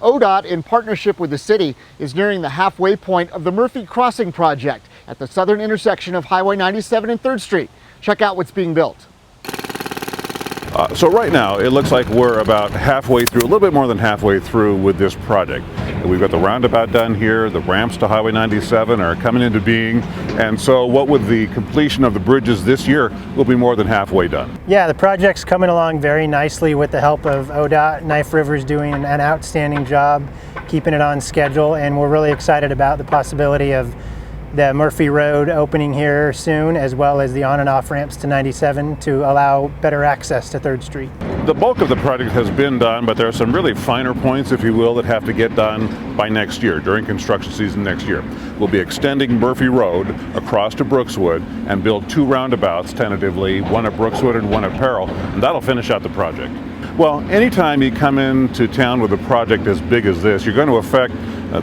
ODOT, in partnership with the city, is nearing the halfway point of the Murphy Crossing project at the southern intersection of Highway 97 and 3rd Street. Check out what's being built. So right now, it looks like we're about halfway through, a little bit more than halfway through with this project. We've got the roundabout done here, the ramps to Highway 97 are coming into being, and so what with the completion of the bridges this year, we'll be more than halfway done. Yeah, the project's coming along very nicely with the help of ODOT. Knife River's doing an outstanding job keeping it on schedule, and we're really excited about the possibility of the Murphy Road opening here soon, as well as the on and off ramps to 97 to allow better access to 3rd Street. The bulk of the project has been done, but there are some really finer points, if you will, that have to get done by next year, during construction season next year. We'll be extending Murphy Road across to Brookswood and build 2 roundabouts tentatively, one at Brookswood and one at Peril, and that'll finish out the project. Well, anytime you come into town with a project as big as this, you're going to affect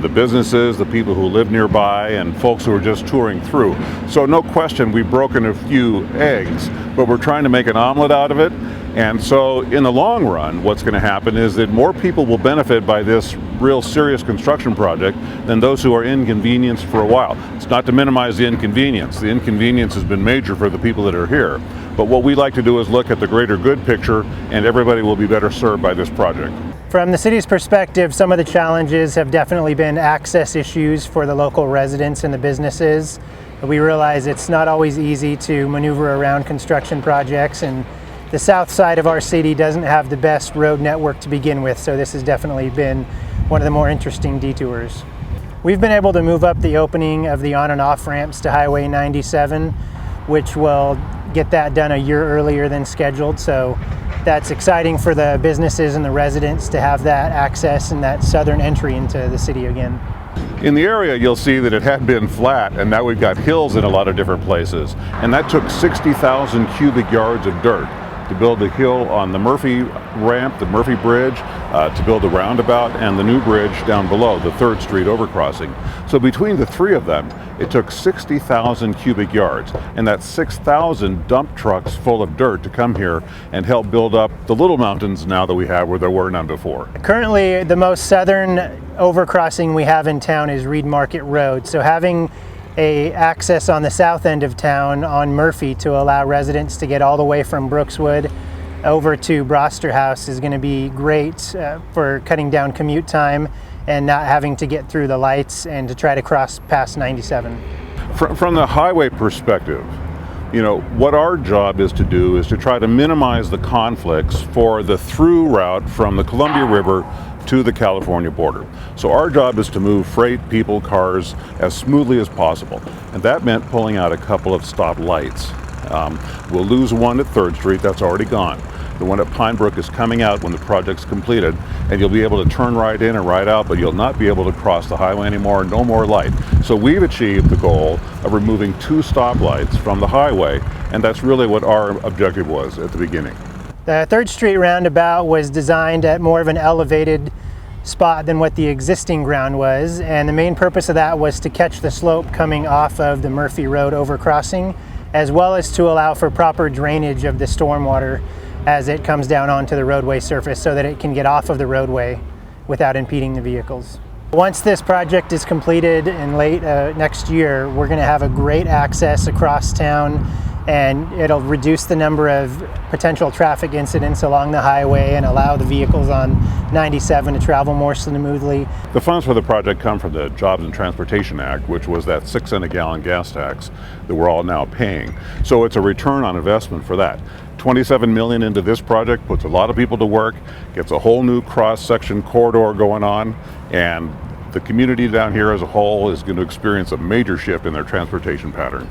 the businesses, the people who live nearby, and folks who are just touring through. So no question, we've broken a few eggs, but we're trying to make an omelet out of it. And so in the long run, what's going to happen is that more people will benefit by this real serious construction project than those who are inconvenienced for a while. It's not to minimize the inconvenience. The inconvenience has been major for the people that are here. But what we like to do is look at the greater good picture, and everybody will be better served by this project. From the city's perspective, some of the challenges have definitely been access issues for the local residents and the businesses. We realize it's not always easy to maneuver around construction projects, and the south side of our city doesn't have the best road network to begin with, so this has definitely been one of the more interesting detours. We've been able to move up the opening of the on and off ramps to Highway 97, which will get that done a year earlier than scheduled, so that's exciting for the businesses and the residents to have that access and that southern entry into the city again. In the area, you'll see that it had been flat, and now we've got hills in a lot of different places. And that took 60,000 cubic yards of dirt to build the hill on the Murphy ramp, the Murphy Bridge, to build the roundabout and the new bridge down below, the 3rd Street overcrossing. So between the 3 of them, it took 60,000 cubic yards, and that's 6,000 dump trucks full of dirt to come here and help build up the little mountains now that we have where there were none before. Currently, the most southern overcrossing we have in town is Reed Market Road. So having a access on the south end of town on Murphy to allow residents to get all the way from Brookswood over to Broster House is going to be great for cutting down commute time and not having to get through the lights and to try to cross past 97. From the highway perspective, you know, what our job is to do is to try to minimize the conflicts for the through route from the Columbia River to the California border. So our job is to move freight, people, cars as smoothly as possible. And that meant pulling out a couple of stop lights. We'll lose one at 3rd Street, that's already gone. The one at Pine Brook is coming out when the project's completed, and you'll be able to turn right in and right out, but you'll not be able to cross the highway anymore, no more light. So we've achieved the goal of removing 2 stoplights from the highway, and that's really what our objective was at the beginning. The 3rd Street roundabout was designed at more of an elevated spot than what the existing ground was, and the main purpose of that was to catch the slope coming off of the Murphy Road overcrossing, as well as to allow for proper drainage of the stormwater as it comes down onto the roadway surface so that it can get off of the roadway without impeding the vehicles. Once this project is completed in late next year, we're going to have a great access across town, and it'll reduce the number of potential traffic incidents along the highway and allow the vehicles on 97 to travel more smoothly. The funds for the project come from the Jobs and Transportation Act, which was that 6 cent a gallon gas tax that we're all now paying. So it's a return on investment for that. $27 million into this project puts a lot of people to work, gets a whole new cross-section corridor going on, and the community down here as a whole is going to experience a major shift in their transportation pattern.